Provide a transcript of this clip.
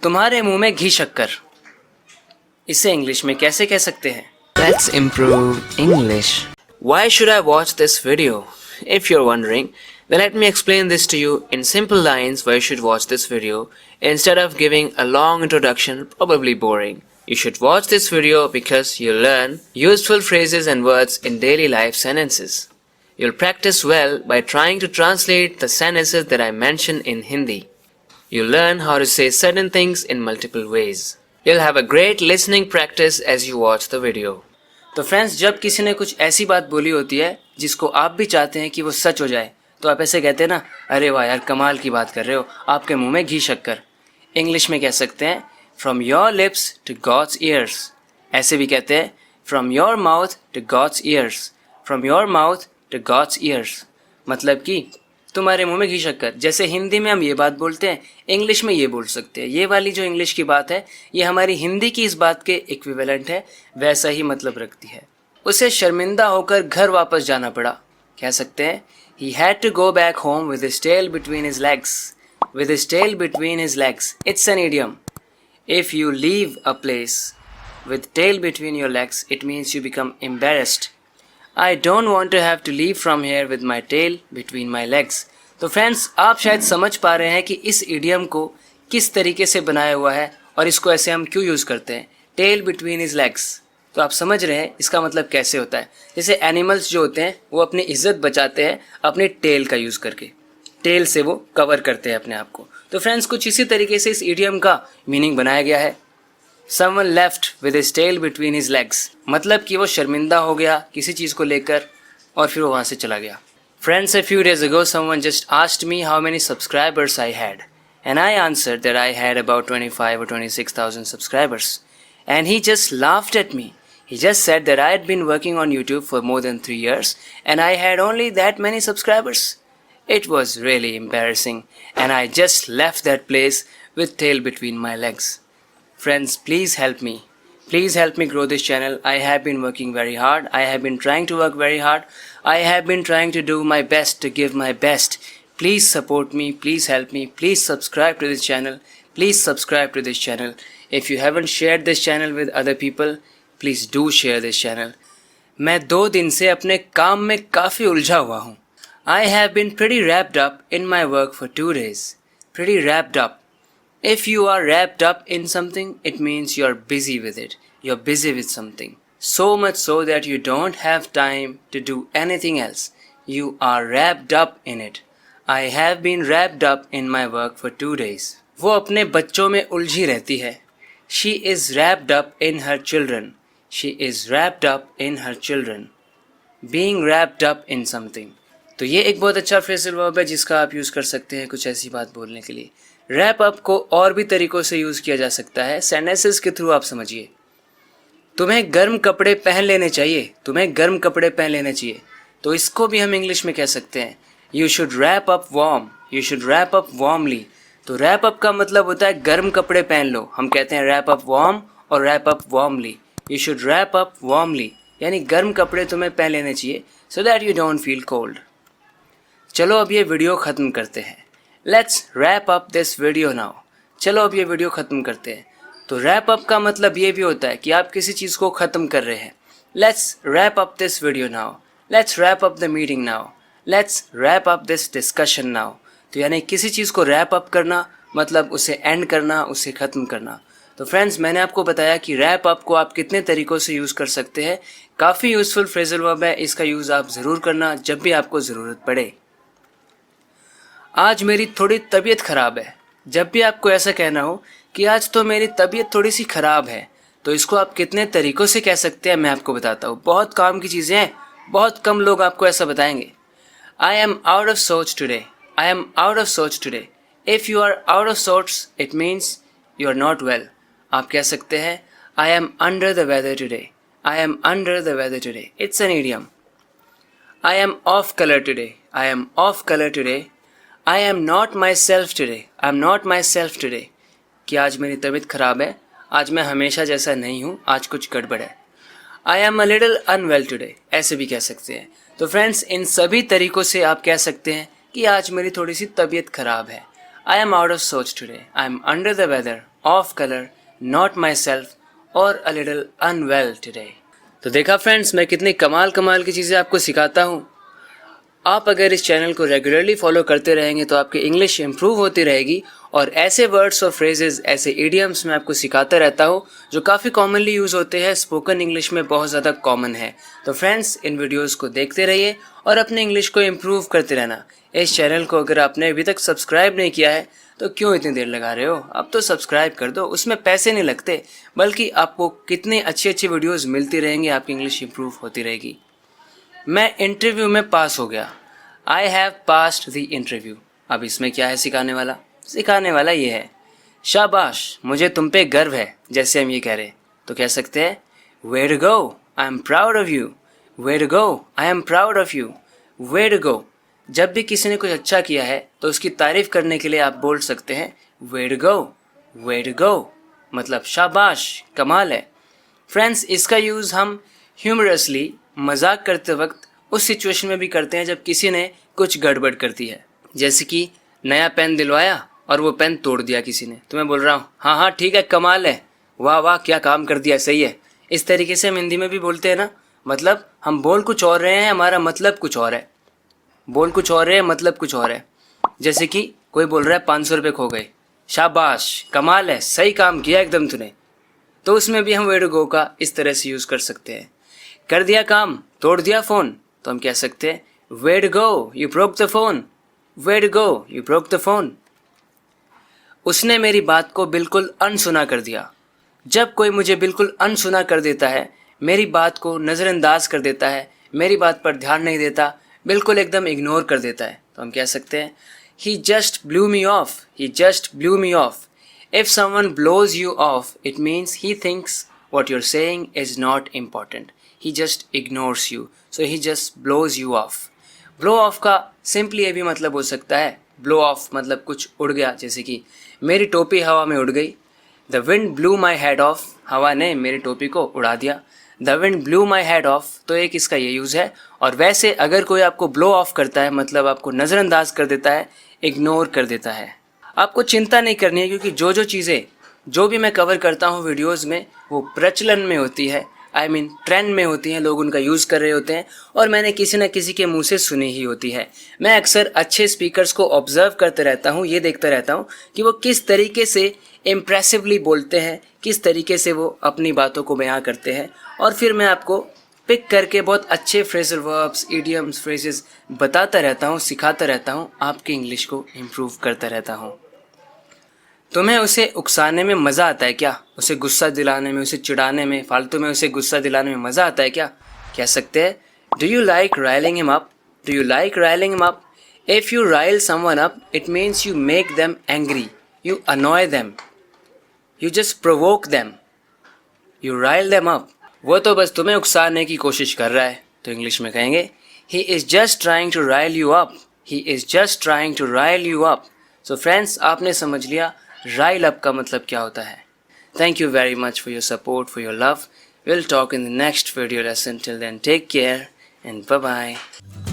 तुम्हारे मुंह में घी शक्कर, इसे इंग्लिश में कैसे कह सकते हैं? Let's improve English. Why should I watch this video? If you're wondering, then let me explain this to you in simple lines why you should watch this video instead of giving a long introduction, probably boring. You should watch this video because you'll learn useful phrases and words in daily life sentences. You'll practice well by trying to translate the sentences that I mention in Hindi. You'll learn how to say certain things in multiple ways. You'll have a great listening practice as you watch the video. तो friends, जब किसी ने कुछ ऐसी बात बोली होती है जिसको आप भी चाहते हैं कि वो सच हो जाए, तो आप ऐसे कहते हैं ना, अरे वाह यार, कमाल की बात कर रहे हो, आपके मुंह में घी शक्कर। इंग्लिश में कह सकते हैं from your lips to god's ears. ऐसे भी कहते हैं from your mouth to god's ears, from your mouth to god's ears. मतलब कि तुम्हारे मुंह में घी शक्कर। जैसे हिंदी में हम ये बात बोलते हैं, इंग्लिश में ये बोल सकते हैं। ये वाली जो इंग्लिश की बात है, ये हमारी हिंदी की इस बात के इक्विवेलेंट है, वैसा ही मतलब रखती है। उसे शर्मिंदा होकर घर वापस जाना पड़ा। कह सकते हैं He had to go back home with his tail between his legs. With his tail between his legs. It's an idiom. If you leave a place with tail between your legs, it means you become embarrassed. I don't want to have to leave from here with my tail between my legs. तो friends, आप शायद समझ पा रहे हैं कि इस idiom को किस तरीके से बनाया हुआ है और इसको ऐसे हम क्यों यूज़ करते हैं, टेल बिटवीन हिज लेग्स। तो आप समझ रहे हैं इसका मतलब कैसे होता है। जैसे एनिमल्स जो होते हैं वो अपनी इज्जत बचाते हैं अपने टेल का यूज़ करके, टेल से वो कवर करते हैं अपने आप को। तो फ्रेंड्स, कुछ इसी तरीके से इस इडियम का मीनिंग बनाया गया है। Someone left with his tail between his legs. मतलब कि वो शर्मिंदा हो गया किसी चीज़ को लेकर और फिर वो वहाँ से चला गया। Friends, a few days ago someone just asked me how many subscribers I had, and I answered that I had about 25 or 26,000 subscribers, and he just laughed at me. He just said that I had been working on YouTube for more than 3 years and I had only that many subscribers. It was really embarrassing and I just left that place with tail between my legs. Friends, please help me. Please help me grow this channel. I have been working very hard. I have been trying to work very hard. I have been trying to do my best to give my best. Please support me. Please help me. Please subscribe to this channel. Please subscribe to this channel. If you haven't shared this channel with other people, please do share this channel. मैं 2 दिन से अपने काम में काफ़ी उलझा हुआ हूँ. I have been pretty wrapped up in my work for 2 days. Pretty wrapped up. If you are wrapped up in something, it means you are busy with it. You're busy with something. So much so that you don't have time to do anything else. You are wrapped up in it. I have been wrapped up in my work for 2 days. वो अपने बच्चों में उलझी रहती है. She is wrapped up in her children. She is wrapped up in her children. Being wrapped up in something. तो ये एक बहुत अच्छा फ्रेजल वर्ब है जिसका आप यूज़ कर सकते हैं कुछ ऐसी बात बोलने के लिए। रैप अप को और भी तरीक़ों से यूज़ किया जा सकता है, सेंटेंसेस के थ्रू आप समझिए। तुम्हें गर्म कपड़े पहन लेने चाहिए, तुम्हें गर्म कपड़े पहन लेने चाहिए, तो इसको भी हम इंग्लिश में कह सकते हैं you should wrap up warm, you should wrap up warmly. तो रैप अप का मतलब होता है गर्म कपड़े पहन लो। हम कहते हैं रैप अप वार्म और wrap up warmly. You should wrap up warmly यानी गर्म कपड़े तुम्हें पहन लेने चाहिए so that you don't feel cold. चलो अब ये वीडियो ख़त्म करते हैं। Let's wrap up this video now. चलो अब ये वीडियो ख़त्म करते हैं। तो रैप अप का मतलब ये भी होता है कि आप किसी चीज़ को ख़त्म कर रहे हैं। Let's wrap up this video now, let's wrap up the meeting now, let's wrap up this discussion now. तो यानी किसी चीज़ को रैप अप करना मतलब उसे एंड करना, उसे ख़त्म करना। तो फ्रेंड्स, मैंने आपको बताया कि रैप अप को आप कितने तरीक़ों से यूज़ कर सकते हैं। काफ़ी यूज़फुल फ्रेजल वर्ब है, इसका यूज़ आप ज़रूर करना जब भी आपको ज़रूरत पड़े। आज मेरी थोड़ी तबीयत ख़राब है। जब भी आपको ऐसा कहना हो कि आज तो मेरी तबीयत थोड़ी सी ख़राब है, तो इसको आप कितने तरीक़ों से कह सकते हैं मैं आपको बताता हूँ। बहुत काम की चीज़ें हैं, बहुत कम लोग आपको ऐसा बताएंगे। आई एम आउट ऑफ सोच today, I am out of सोच today. If you are out of sorts it means you are not well. आप कह सकते हैं I am under the weather today, I am under the weather today. It's an idiom. I am of colour today, I am of colour today. I am not myself today. I am not myself today. कि आज मेरी तबीयत ख़राब है, आज मैं हमेशा जैसा नहीं हूँ, आज कुछ गड़बड़ है। I am a little unwell today. ऐसे भी कह सकते हैं। तो फ्रेंड्स, इन सभी तरीक़ों से आप कह सकते हैं कि आज मेरी थोड़ी सी तबीयत ख़राब है। I am out of sorts today. I am under the weather of colour, not my self और अ लिटल अनवेल टुडे। तो देखा फ्रेंड्स, मैं कितनी कमाल की चीज़ें आपको सिखाता हूँ। आप अगर इस चैनल को रेगुलरली फॉलो करते रहेंगे तो आपकी इंग्लिश इंप्रूव होती रहेगी और ऐसे वर्ड्स और फ्रेजेस, ऐसे इडियम्स मैं आपको सिखाता रहता हूँ जो काफ़ी कॉमनली यूज़ होते हैं, स्पोकन इंग्लिश में बहुत ज़्यादा कॉमन है। तो फ्रेंड्स, इन वीडियोस को देखते रहिए और अपने इंग्लिश को इम्प्रूव करते रहना। इस चैनल को अगर आपने अभी तक सब्सक्राइब नहीं किया है तो क्यों इतनी देर लगा रहे हो, अब तो सब्सक्राइब कर दो। उसमें पैसे नहीं लगते, बल्कि आपको कितनी अच्छी वीडियोज़ मिलती रहेंगी, आपकी इंग्लिश इंप्रूव होती रहेगी। मैं इंटरव्यू में पास हो गया। I have passed the interview. अब इसमें क्या है सिखाने वाला ये है, शाबाश मुझे तुम पे गर्व है। जैसे हम ये कह रहे तो कह सकते हैं, way to go, I am proud of you. Way to go, I am proud of you. Way to go. जब भी किसी ने कुछ अच्छा किया है तो उसकी तारीफ करने के लिए आप बोल सकते हैं way to go. Way to गो मतलब शाबाश, कमाल है। फ्रेंड्स, इसका यूज़ हम ह्यूमरसली, मजाक करते वक्त उस सिचुएशन में भी करते हैं जब किसी ने कुछ गड़बड़ कर दी है। जैसे कि नया पेन दिलवाया और वो पेन तोड़ दिया किसी ने, तो मैं बोल रहा हूँ हाँ ठीक है, कमाल है, वाह वाह क्या काम कर दिया, सही है। इस तरीके से हम हिंदी में भी बोलते हैं ना, मतलब हम बोल कुछ और रहे हैं, हमारा मतलब कुछ और है। बोल कुछ और है, मतलब कुछ और है। जैसे कि कोई बोल रहा है 500 रुपये खो गए, शाबाश कमाल है, सही काम किया एकदम तूने। तो उसमें भी हम वे टू गो का इस तरह से यूज़ कर सकते हैं। कर दिया काम, तोड़ दिया फ़ोन, तो हम कह सकते हैं way to go, you broke the phone. Way to go, you broke the phone. उसने मेरी बात को बिल्कुल अनसुना कर दिया। जब कोई मुझे बिल्कुल अनसुना कर देता है, मेरी बात को नज़रअंदाज कर देता है, मेरी बात पर ध्यान नहीं देता, बिल्कुल एकदम इग्नोर कर देता है, तो हम कह सकते हैं he just blew me off. He just blew me off. If someone blows you off, it means he thinks what you're saying is not important. He just ignores you. So he just blows you off. Blow off का simply ये भी मतलब हो सकता है, blow off मतलब कुछ उड़ गया, जैसे कि मेरी टोपी हवा में उड़ गई। The wind blew my head off. हवा ने मेरी टोपी को उड़ा दिया। The wind blew my head off. तो एक इसका ये यूज़ है। और वैसे अगर कोई आपको blow off करता है मतलब आपको नज़रअंदाज कर देता है, इग्नोर कर देता है। आपको चिंता नहीं करनी है, क्योंकि जो चीज़ें जो भी मैं कवर करता हूँ वीडियोस में, वो प्रचलन में होती है, आई मीन ट्रेंड में होती हैं, लोग उनका यूज़ कर रहे होते हैं और मैंने किसी न किसी के मुंह से सुनी ही होती है। मैं अक्सर अच्छे स्पीकर्स को ऑब्जर्व करते रहता हूँ, ये देखता रहता हूँ कि वो किस तरीके से इम्प्रेसिवली बोलते हैं, किस तरीके से वो अपनी बातों को बयां करते हैं, और फिर मैं आपको पिक करके बहुत अच्छे फ्रेजल वर्ब्स, इडियम्स, फ्रेजेस बताता रहता हूँ, सिखाता रहता हूँ, आपकी इंग्लिश को इम्प्रूव करता रहता हूँ। तुम्हें उसे उकसाने में मज़ा आता है क्या? उसे गुस्सा दिलाने में, उसे चिढ़ाने में, फालतू में उसे गुस्सा दिलाने में मज़ा आता है क्या? कह सकते हैं do you like riling him up? Do you like riling him up? If you rile someone up, it means you make them angry, you annoy them, you just provoke them, you rile them up. वो तो बस तुम्हें उकसाने की कोशिश कर रहा है, तो इंग्लिश में कहेंगे he is just trying to rile you up. He is just trying to rile you up. So friends, आपने समझ लिया राइल अप का मतलब क्या होता है। Thank you very much for your support, for your love. We'll talk in the next video lesson. Till then, take care and bye-bye.